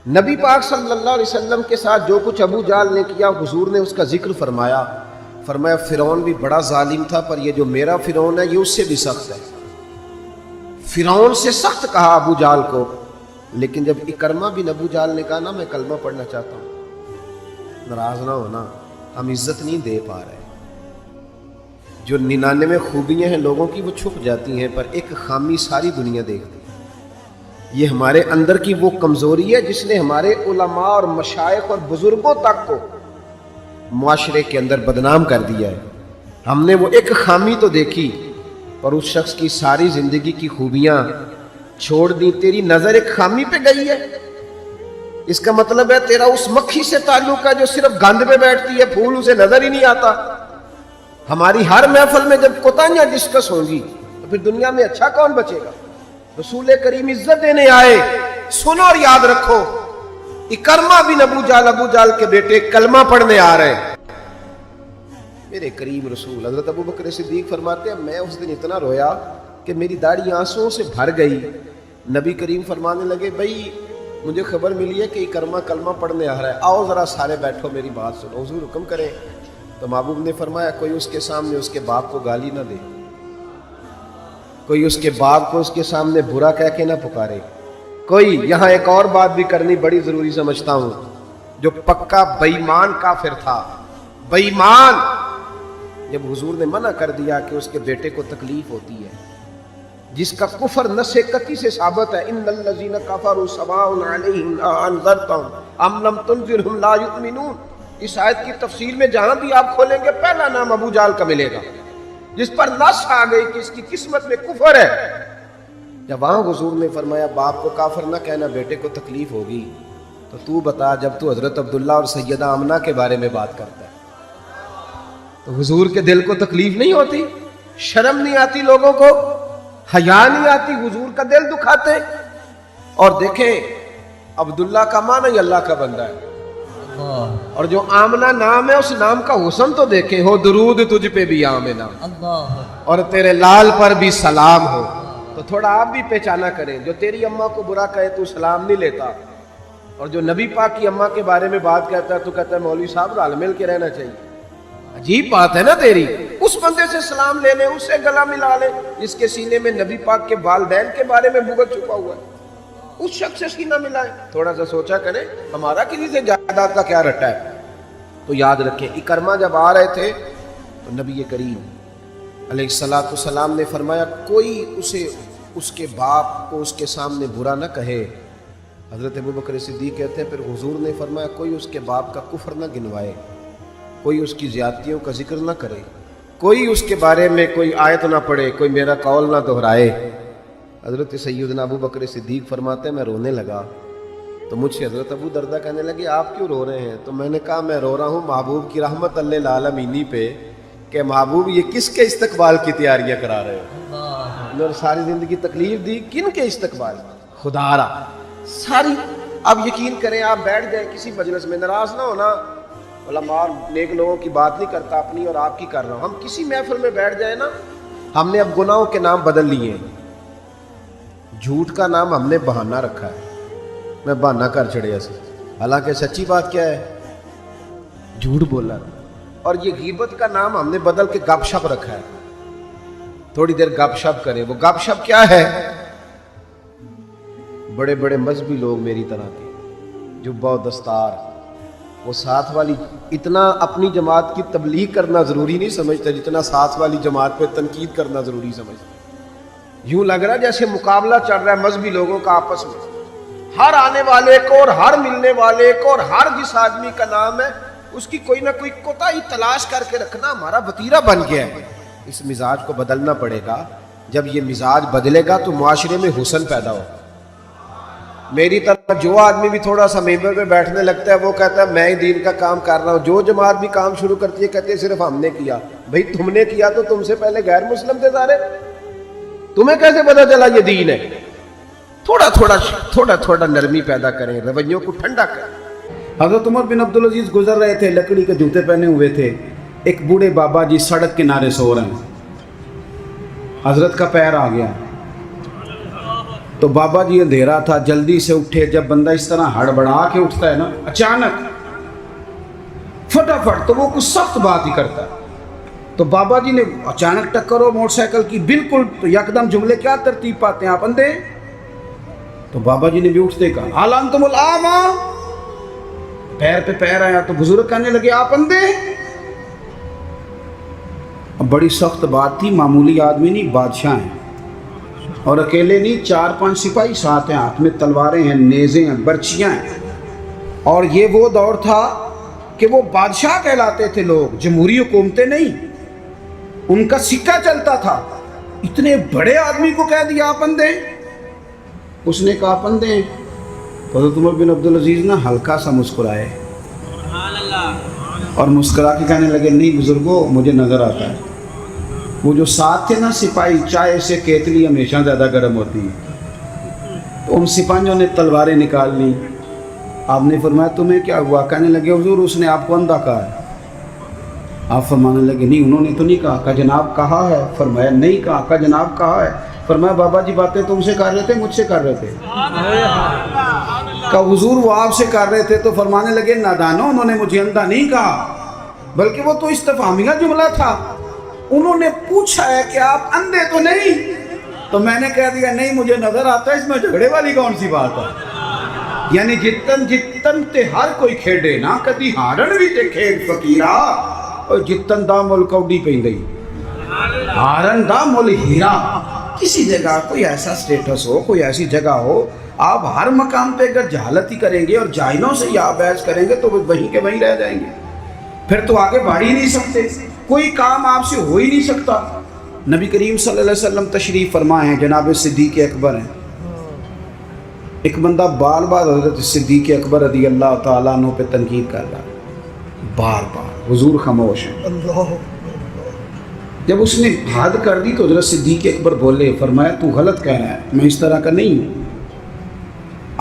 نبی پاک صلی اللہ علیہ وسلم کے ساتھ جو کچھ ابو جہل نے کیا حضور نے اس کا ذکر فرمایا فرعون بھی بڑا ظالم تھا، پر یہ جو میرا فرعون ہے یہ اس سے بھی سخت ہے۔ فرعون سے سخت کہا ابو جہل کو، لیکن جب اکرمہ بن ابو جہل نے کہا نا میں کلمہ پڑھنا چاہتا ہوں، ناراض نہ ہونا، ہم عزت نہیں دے پا رہے۔ جو 99 خوبیاں ہیں لوگوں کی وہ چھپ جاتی ہیں، پر ایک خامی ساری دنیا دیکھتی ہے۔ یہ ہمارے اندر کی وہ کمزوری ہے جس نے ہمارے علماء اور مشائخ اور بزرگوں تک کو معاشرے کے اندر بدنام کر دیا ہے۔ ہم نے وہ ایک خامی تو دیکھی، پر اس شخص کی ساری زندگی کی خوبیاں چھوڑ دی۔ تیری نظر ایک خامی پہ گئی ہے، اس کا مطلب ہے تیرا اس مکھی سے تعلق ہے جو صرف گند پہ بیٹھتی ہے، پھول اسے نظر ہی نہیں آتا۔ ہماری ہر محفل میں جب کوتاہیاں ڈسکس ہوں گی تو پھر دنیا میں اچھا کون بچے گا؟ رسول کریم عزت دینے آئے، سنو اور یاد رکھو، اکرمہ بن ابو جہل کے بیٹے کلمہ پڑھنے آ رہے ہیں۔ میرے کریم رسول حضرت ابو بکر صدیق فرماتے ہیں میں اس دن اتنا رویا کہ میری داڑھی آنسوؤں سے بھر گئی۔ نبی کریم فرمانے لگے بھائی مجھے خبر ملی ہے کہ اکرمہ کلمہ پڑھنے آ رہا ہے، آؤ ذرا سارے بیٹھو میری بات سنو، حضور حکم کریں۔ تو محبوب نے فرمایا کوئی اس کے سامنے اس کے باپ کو گالی نہ دے، کوئی اس کے باپ کو اس کے سامنے برا کہہ کے نہ پکارے، کوئی یہاں ایک اور بات بھی کرنی بڑی ضروری سمجھتا ہوں، جو پکا بے ایمان کافر تھا، بے ایمان، جب حضور نے منع کر دیا کہ اس کے بیٹے کو تکلیف ہوتی ہے، جس کا کفر نص قطعی سے ثابت ہے، ان الذین کفروا سواء علیہم انذرتهم ام لم تنذرهم لا یؤمنون، اس آیت کی تفسیر میں جہاں بھی آپ کھولیں گے پہلا نام ابو جہل کا ملے گا، جس پر نص آ گئی کہ اس کی قسمت میں کفر ہے۔ جب وہاں حضور نے فرمایا باپ کو کافر نہ کہنا، بیٹے کو تکلیف ہوگی، تو بتا جب تو حضرت عبداللہ اور سیدہ آمنہ کے بارے میں بات کرتا ہے تو حضور کے دل کو تکلیف نہیں ہوتی؟ شرم نہیں آتی لوگوں کو؟ حیا نہیں آتی؟ حضور کا دل دکھاتے؟ اور دیکھیں عبداللہ کا معنی اللہ کا بندہ ہے، اور جو آمنہ نام ہے اس نام کا حسن تو دیکھیں، ہو درود تجھ پہ بھی آمنہ اور تیرے لال پر بھی سلام ہو، تو تھوڑا آپ بھی پہچانا کریں۔ جو تیری اماں کو برا کہے تو سلام نہیں لیتا، اور جو نبی پاک کی اماں کے بارے میں بات کہتا ہے تو کہتا ہے مولوی صاحب رل مل کے رہنا چاہیے۔ عجیب بات ہے نا تیری، اس بندے سے سلام لے لے، اس سے گلا ملا لے جس کے سینے میں نبی پاک کے والدین کے بارے میں بغض چھپا ہوا ہے، اس شخص سے سینہ ملائے۔ تھوڑا سا سوچا کریں ہمارا کسی سے جائیداد کا کیا رٹا ہے۔ تو یاد رکھیں اکرمہ جب آ رہے تھے تو نبی کریم علیہ السلام نے فرمایا کوئی اسے اس کے باپ کو اس کے سامنے برا نہ کہے۔ حضرت ابو بکر صدیق کہتے ہیں پھر حضور نے فرمایا کوئی اس کے باپ کا کفر نہ گنوائے، کوئی اس کی زیادتیوں کا ذکر نہ کرے، کوئی اس کے بارے میں کوئی آیت نہ پڑھے، کوئی میرا قول نہ دہرائے۔ حضرت سیدنا ابو بکر صدیق فرماتے ہیں میں رونے لگا تو مجھ سے حضرت ابو دردہ کہنے لگے آپ کیوں رو رہے ہیں؟ تو میں نے کہا میں رو رہا ہوں محبوب کی رحمت للعالمین پہ کہ محبوب یہ کس کے استقبال کی تیاریاں کرا رہے ہو؟ اور ساری زندگی تکلیف دی کن کے استقبال؟ خدا را ساری۔ اب یقین کریں آپ بیٹھ جائیں کسی مجلس میں، ناراض نہ ہونا، علماء نیک لوگوں کی بات نہیں کرتا، اپنی اور آپ کی کر رہا ہوں، ہم کسی محفل میں بیٹھ جائیں نا، ہم نے اب گناہوں کے نام بدل لیے ہیں۔ جھوٹ کا نام ہم نے بہانہ رکھا ہے، میں بہانہ کر چڑھیا سے، حالانکہ سچی بات کیا ہے؟ جھوٹ بولا۔ اور یہ غیبت کا نام ہم نے بدل کے گپ شپ رکھا ہے، تھوڑی دیر گپ شپ کریں۔ وہ گپ شپ کیا ہے؟ بڑے بڑے مذہبی لوگ میری طرح کے جبہ و دستار، وہ ساتھ والی اتنا اپنی جماعت کی تبلیغ کرنا ضروری نہیں سمجھتے جتنا ساتھ والی جماعت پہ تنقید کرنا ضروری سمجھتے۔ یوں لگ رہا ہے جیسے مقابلہ چل رہا ہے مذہبی لوگوں کا آپس میں، ہر آنے والے کو اور ہر ملنے والے کو اور ہر جس آدمی کا نام ہے اس کی کوئی نہ کوئی کوتاہی تلاش کر کے رکھنا ہمارا وتیرہ بن گیا ہے۔ اس مزاج کو بدلنا پڑے گا، جب یہ مزاج بدلے گا تو معاشرے میں حسن پیدا ہو۔ میری طرح جو آدمی بھی تھوڑا سا ممبر پہ بیٹھنے لگتا ہے وہ کہتا ہے میں ہی دین کا کام کر رہا ہوں، جو جماعت بھی کام شروع کرتی ہے کہتے ہیں صرف ہم نے کیا۔ بھئی تم نے کیا تو تم سے پہلے غیر مسلم تھے سارے، تمہیں کیسے پتا چلا یہ دین ہے؟ تھوڑا تھوڑا نرمی پیدا کریں، رویوں کو ٹھنڈا کریں۔ حضرت عمر بن عبدالعزیز گزر رہے تھے، لکڑی کے جوتے پہنے ہوئے تھے، ایک بوڑھے بابا جی سڑک کنارے سو رہے ہیں، حضرت کا پیر آ گیا، تو بابا جی اندھیرا تھا، جلدی سے اٹھے. جب بندہ اس طرح ہڑبڑا کے اٹھتا ہے نا اچانک فٹافٹ، تو وہ کچھ سخت بات ہی کرتا ہے. تو بابا جی نے اچانک ٹکر ہو موٹر سائیکل کی بالکل، تو یکدم جملے کیا ترتیب پاتے ہیں آپ اندھے. تو بابا جی نے بھی اٹھتے کہا حال انتم الاعمى، پیر پہ پیر آیا. تو بزرگ کہنے لگے آپ اندھے. اب بڑی سخت بات تھی، معمولی آدمی نہیں، بادشاہ ہیں، اور اکیلے نہیں، 4-5 سپاہی ساتھ ہیں، ہاتھ میں تلواریں ہیں، نیزیں ہیں، برچیاں ہیں. اور یہ وہ دور تھا کہ وہ بادشاہ کہلاتے تھے لوگ، جمہوری حکومتیں نہیں، ان کا سکہ چلتا تھا. اتنے بڑے آدمی کو کہہ دیا آپ اندھے. اس نے کہا آپ اندھے ہیں. حضرت عمر بن عبدالعزیز نا ہلکا سا مسکرائے اور مسکرا کے کہنے لگے نہیں بزرگوں، مجھے نظر آتا ہے. وہ جو ساتھ تھے نا سپاہی، چائے سے کیتلی ہمیشہ زیادہ گرم ہوتی ہے، تو ان سپاہیوں نے تلواریں نکال لی. آپ نے فرمایا تمہیں کیا ہوا؟ کہنے لگے حضور اس نے آپ کو اندھا کہا ہے. آپ فرمانے لگے نہیں انہوں نے تو نہیں کہا. کہا جناب کہا ہے. فرمایا نہیں کہا. کہا جناب کہا ہے. فرمایا بابا جی باتیں تم سے کر رہے تھے مجھ سے کر رہے تھے؟ کہا حضور وہ آپ سے کر رہے تھے. تو فرمانے لگے نادانو، انہوں نے مجھے اندھا نہیں کہا، بلکہ وہ تو استفہامیہ جملہ تھا. انہوں نے پوچھا ہے کہ آپ اندھے تو نہیں، تو میں نے کہہ دیا نہیں مجھے نظر آتا ہے. اس میں جھگڑے والی کون سی بات ہے؟ یعنی جتن تے ہر کوئی کھیڈے نا، کدی ہارن بھی تے کھیڈ فقیرا، اور جتن دا مل کوڈی پہ گئی ہارن دا مل ہیرا. کسی جگہ کوئی ایسا سٹیٹس ہو، کوئی ایسی جگہ ہو، آپ ہر مقام پہ اگر جہالت ہی کریں گے اور جاہلوں سے ہی آپ بحث کریں گے تو وہ وہیں کے وہیں رہ جائیں گے، پھر تو آگے بڑھ ہی نہیں سکتے، کوئی کام آپ سے ہو ہی نہیں سکتا. نبی کریم صلی اللہ علیہ وسلم تشریف فرما ہیں، جناب صدیق اکبر ہیں. ایک بندہ بار بار حضرت صدیق اکبر رضی اللہ تعالیٰ عنہ پہ تنقید کر رہا ہے، بار بار. حضور خاموش ہیں. جب اس نے حد کر دی تو حضرت صدیق اکبر بولے، فرمایا تو غلط کہہ رہا ہے، میں اس طرح کا نہیں ہوں.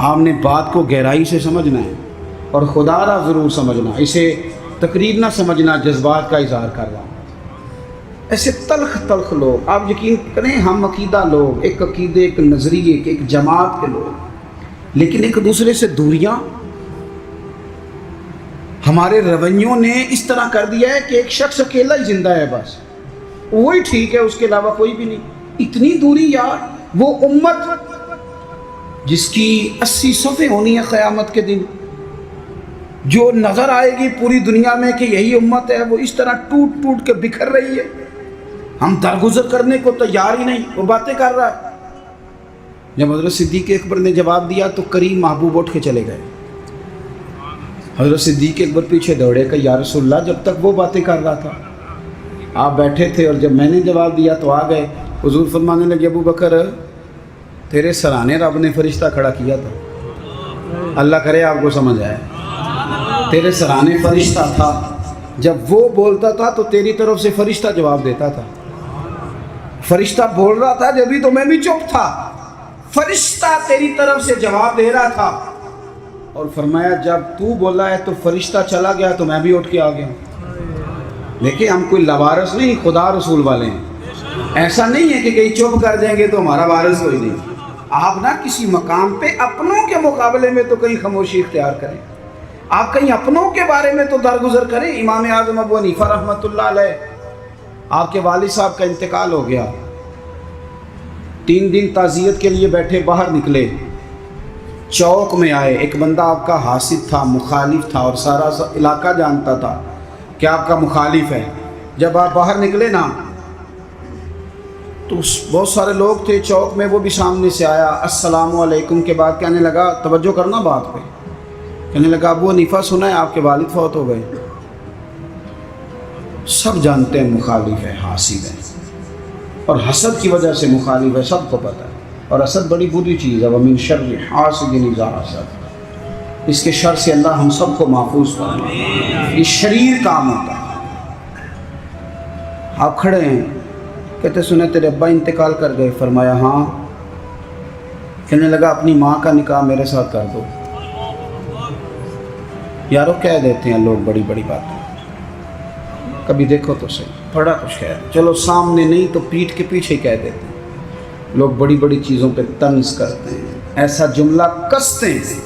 آپ نے بات کو گہرائی سے سمجھنا ہے اور خدا را ضرور سمجھنا، اسے تقریر نہ سمجھنا جذبات کا اظہار کر رہا ہوں. ایسے تلخ تلخ لوگ، آپ یقین کریں ہم عقیدہ لوگ، ایک عقیدے، ایک نظریے کے، ایک جماعت کے لوگ، لیکن ایک دوسرے سے دوریاں. ہمارے رویوں نے اس طرح کر دیا ہے کہ ایک شخص اکیلا ہی زندہ ہے، بس وہی ٹھیک ہے، اس کے علاوہ کوئی بھی نہیں. اتنی دوری یار. وہ امت جس کی 80 صفحے ہونی ہے قیامت کے دن، جو نظر آئے گی پوری دنیا میں کہ یہی امت ہے، وہ اس طرح ٹوٹ ٹوٹ کے بکھر رہی ہے. ہم درگزر کرنے کو تیار ہی نہیں، وہ باتیں کر رہا ہے. جب حضرت صدیق اکبر نے جواب دیا تو کریم محبوب اٹھ کے چلے گئے. حضرت صدیق اکبر پیچھے دوڑے کہ یا رسول اللہ، جب تک وہ باتیں کر رہا تھا آپ بیٹھے تھے، اور جب میں نے جواب دیا تو آ گئے. حضور فرمانے لگے ابو بکر تیرے سرانے رب نے فرشتہ کھڑا کیا تھا. اللہ کرے آپ کو سمجھ آئے. تیرے سرانے فرشتہ تھا، جب وہ بولتا تھا تو تیری طرف سے فرشتہ جواب دیتا تھا. فرشتہ بول رہا تھا جبھی تو میں بھی چپ تھا، فرشتہ تیری طرف سے جواب دے رہا تھا. اور فرمایا جب تو بولا ہے تو فرشتہ چلا گیا تو میں بھی اٹھ کے آ گیا. دیکھیں ہم کوئی لوارث نہیں، خدا رسول والے ہیں. ایسا نہیں ہے کہ کہیں چپ کر دیں گے تو ہمارا وارث کوئی نہیں. آپ نہ کسی مقام پہ اپنوں کے مقابلے میں تو کہیں خاموشی اختیار کریں، آپ کہیں اپنوں کے بارے میں تو درگزر کریں. امام اعظم ابو حنیفہ رحمۃ اللہ علیہ، آپ کے والد صاحب کا انتقال ہو گیا. 3 دن تعزیت کے لیے بیٹھے، باہر نکلے، چوک میں آئے. ایک بندہ آپ کا حاسد تھا، مخالف تھا، اور سارا علاقہ جانتا تھا کہ آپ کا مخالف ہے. جب آپ باہر نکلے نا تو بہت سارے لوگ تھے چوک میں، وہ بھی سامنے سے آیا. السلام علیکم کے بعد کہنے لگا، توجہ کرنا بات پہ، کہنے لگا ابو حنیفہ سنا ہے آپ کے والد فوت ہو گئے. سب جانتے ہیں مخالف ہے، حاسد ہے، اور حسد کی وجہ سے مخالف ہے، سب کو پتہ ہے. اور حسد بڑی بری چیز ہے. ومن شر حاسد اذا حسد، اس کے شر سے اللہ ہم سب کو محفوظ فرمائے. یہ شریر کام ہوتا ہے. آپ کھڑے ہیں، کہتے سنے تیرے ابا انتقال کر گئے. فرمایا ہاں. کہنے لگا اپنی ماں کا نکاح میرے ساتھ کر دو. یارو کہہ دیتے ہیں لوگ بڑی بڑی باتیں، کبھی دیکھو تو صحیح، بڑا کچھ کہہ رہے، چلو سامنے نہیں تو پیٹھ کے پیچھے کہہ دیتے ہیں. لوگ بڑی بڑی چیزوں پہ طنز کرتے ہیں، ایسا جملہ کستے ہیں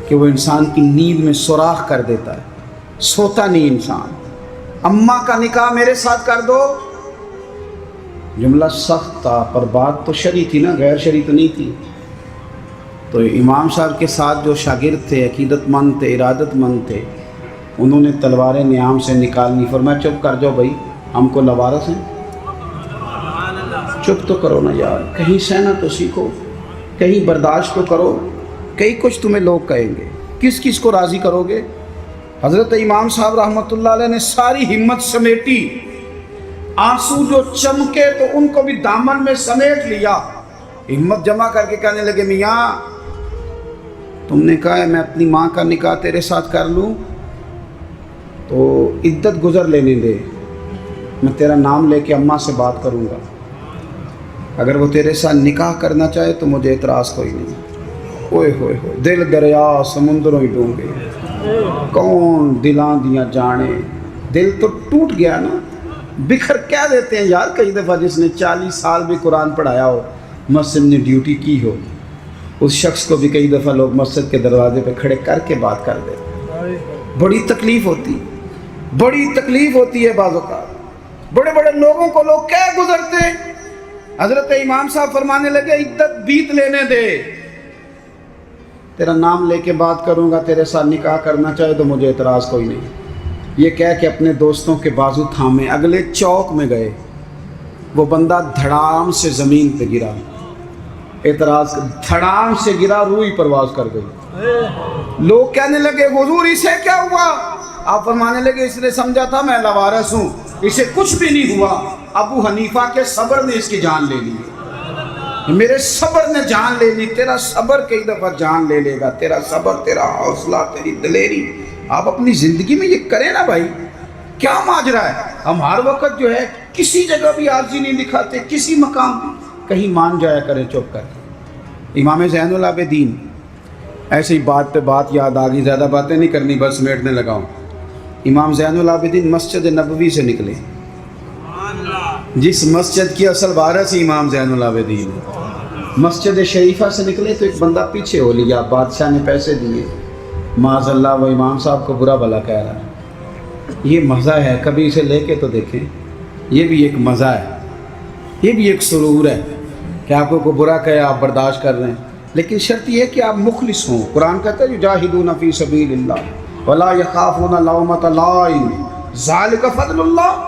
کہ وہ انسان کی نیند میں سوراخ کر دیتا ہے، سوتا نہیں انسان۔ اماں کا نکاح میرے ساتھ کر دو، جملہ سخت تھا پر بات تو شرعی تھی نا، غیر شرعی تو نہیں تھی۔ تو امام صاحب کے ساتھ جو شاگرد تھے، عقیدت مند تھے، ارادت مند تھے، انہوں نے تلواریں نیام سے نکالنی، فرمایا چپ کر جاؤ بھائی، ہم کو لوارث ہیں، چپ تو کرو نا یار، کہیں سہنا تو سیکھو، کہیں برداشت تو کرو، کئی کچھ تمہیں لوگ کہیں گے، کس کس کو راضی کرو گے؟ حضرت امام صاحب رحمۃ اللہ علیہ نے ساری ہمت سمیٹی، آنسو جو چمکے تو ان کو بھی دامن میں سمیٹ لیا، ہمت جمع کر کے کہنے لگے میاں تم نے کہا ہے میں اپنی ماں کا نکاح تیرے ساتھ کر لوں تو عدت گزر لینے دے، میں تیرا نام لے کے اماں سے بات کروں گا، اگر وہ تیرے ساتھ نکاح کرنا چاہے تو مجھے اعتراض کوئی نہیں۔ اوئے ہوئے ہوئے، دل دریا سمندروں ہی ڈونگے، کون دلاں دیاں جانے، دل تو ٹوٹ گیا نا، بکھر کیا دیتے ہیں یار۔ کئی دفعہ جس نے 40 سال بھی قرآن پڑھایا ہو، مسجد نے ڈیوٹی کی ہو، اس شخص کو بھی کئی دفعہ لوگ مسجد کے دروازے پہ کھڑے کر کے بات کر دیتے، بڑی تکلیف ہوتی، بڑی تکلیف ہوتی ہے بعض اوقات۔ بڑے بڑے لوگوں کو لوگ کیا گزرتے، حضرت امام صاحب فرمانے لگے عدت بیت لینے دے، تیرا نام لے کے بات کروں گا، تیرے ساتھ نکاح کرنا چاہے تو مجھے اعتراض کوئی نہیں۔ یہ کہہ کے اپنے دوستوں کے بازو تھامے اگلے چوک میں گئے، وہ بندہ دھڑام سے زمین پہ گرا، اعتراض دھڑام سے گرا، روح پرواز کر گئی۔ لوگ کہنے لگے حضور اسے کیا ہوا؟ آپ فرمانے لگے اس نے سمجھا تھا میں لوارث ہوں، اسے کچھ بھی نہیں ہوا، ابو حنیفہ کے صبر نے اس کی جان لے لی، میرے صبر نے جان لے لی، تیرا صبر کئی دفعہ جان لے لے گا، تیرا صبر، تیرا حوصلہ، تیری دلیری، آپ اپنی زندگی میں یہ کریں نا بھائی۔ کیا ماجرا ہے؟ ہم ہر وقت جو ہے کسی جگہ بھی عاجزی نہیں دکھاتے، کسی مقام کہیں مان جایا کریں چپ کر۔ امام زین العابدین، ایسے ہی بات پہ بات یاد آ گئی، زیادہ باتیں نہیں کرنی، بس سمیٹنے لگا ہوں۔ امام زین العابدین مسجد نبوی سے نکلے، جس مسجد کی اصل وارث امام زین العابدین، مسجد شریفہ سے نکلے تو ایک بندہ پیچھے ہو لیا، بادشاہ نے پیسے دیے، معاذ اللہ وہ امام صاحب کو برا بھلا کہہ رہا ہے۔ یہ مزہ ہے، کبھی اسے لے کے تو دیکھیں، یہ بھی ایک مزہ ہے، یہ بھی ایک سرور ہے کہ آپ کو برا کہے آپ برداشت کر رہے ہیں، لیکن شرط یہ ہے کہ آپ مخلص ہوں۔ قرآن کہتا ہے یجاہدون فی سبیل اللہ ولا یخافون لومۃ لائم ذالک فضل اللہ۔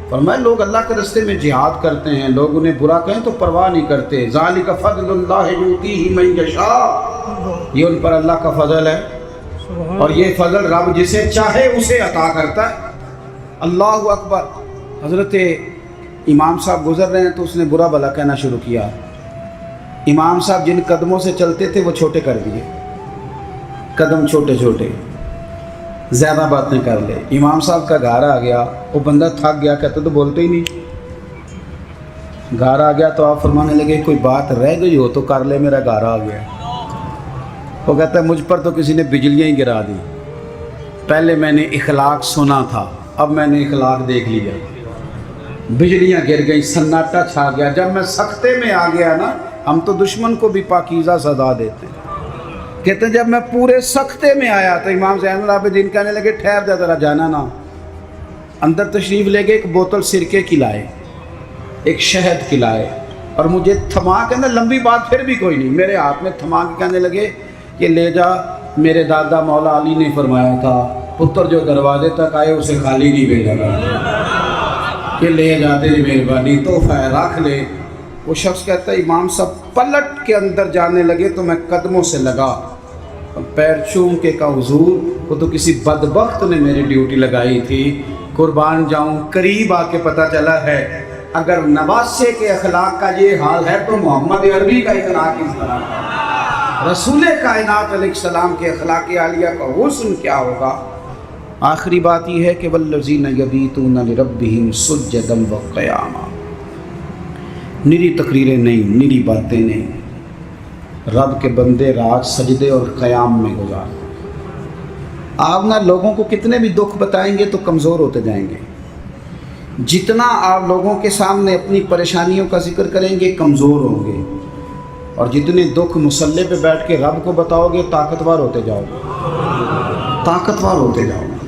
فرمایا لوگ اللہ کے راستے میں جہاد کرتے ہیں، لوگ انہیں برا کہیں تو پرواہ نہیں کرتے، ذالک فضل اللہ یؤتیہ من یشاء، یہ ان پر اللہ کا فضل ہے، اور یہ فضل رب جسے چاہے اسے عطا کرتا ہے۔ اللہ اکبر۔ حضرت امام صاحب گزر رہے ہیں تو اس نے برا بھلا کہنا شروع کیا، امام صاحب جن قدموں سے چلتے تھے وہ چھوٹے کر دیے، قدم چھوٹے چھوٹے، زیادہ باتیں کر لے۔ امام صاحب کا گھر آ گیا، وہ بندہ تھک گیا، کہتے تو بولتے ہی نہیں، گھر آ گیا تو آپ فرمانے لگے کوئی بات رہ گئی ہو تو کر لے، میرا گھر آ گیا۔ وہ کہتا ہے مجھ پر تو کسی نے بجلیاں ہی گرا دی، پہلے میں نے اخلاق سنا تھا، اب میں نے اخلاق دیکھ لیا، بجلیاں گر گئیں، سناٹا چھا گیا۔ جب میں سختے میں آ گیا نا، ہم تو دشمن کو بھی پاکیزہ سزا دیتے ہیں، کہتے ہیں جب میں پورے سختے میں آیا تو امام زین العابدین کہنے لگے ٹھہر جا ذرا، جانا نا۔ اندر تشریف لے گئے، ایک بوتل سرکے کی لائے، ایک شہد کی لائے، اور مجھے تھما کے نا، لمبی بات پھر بھی کوئی نہیں، میرے ہاتھ میں تھما کے کہنے لگے کہ لے جا، میرے دادا مولا علی نے فرمایا تھا پتر جو دروازے تک آئے اسے خالی نہیں بھیجا گیا، کہ لے جا تیری مہربانی، تحفہ ہے رکھ لے۔ وہ شخص کہتا ہے امام صاحب پلٹ کے اندر جانے لگے تو میں قدموں سے لگا، پیر چوم کے کہا حضور وہ تو کسی بدبخت نے میری ڈیوٹی لگائی تھی، قربان جاؤں، قریب آ کے پتہ چلا ہے اگر نواسے کے اخلاق کا یہ حال ہے تو محمد عربی کا اخلاق اس طرح ہے، رسول کائنات علیہ السلام کے اخلاق عالیہ کا حسن کیا ہوگا۔ آخری بات یہ ہے کہ والذین یبیتون لربہم سجدا وقیاما، نری تقریریں نہیں، نری باتیں نہیں، رب کے بندے رات سجدے اور قیام میں گزار۔ آپ نہ لوگوں کو کتنے بھی دکھ بتائیں گے تو کمزور ہوتے جائیں گے، جتنا آپ لوگوں کے سامنے اپنی پریشانیوں کا ذکر کریں گے کمزور ہوں گے، اور جتنے دکھ مصلے پہ بیٹھ کے رب کو بتاؤ گے طاقتور ہوتے جاؤ گے، طاقتور ہوتے جاؤ گے۔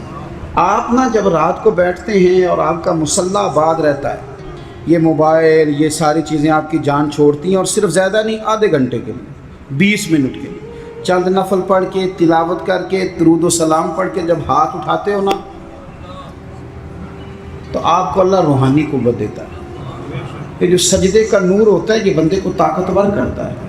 آپ نا جب رات کو بیٹھتے ہیں اور آپ کا مصلی آباد رہتا ہے، یہ موبائل یہ ساری چیزیں آپ کی جان چھوڑتی ہیں، اور صرف زیادہ نہیں، آدھے گھنٹے کے لیے 20 منٹ کے لیے چند نفل پڑھ کے تلاوت کر کے درود و سلام پڑھ کے جب ہاتھ اٹھاتے ہو نا، تو آپ کو اللہ روحانی قوت دیتا ہے۔ یہ جو سجدے کا نور ہوتا ہے یہ بندے کو طاقتور کرتا ہے۔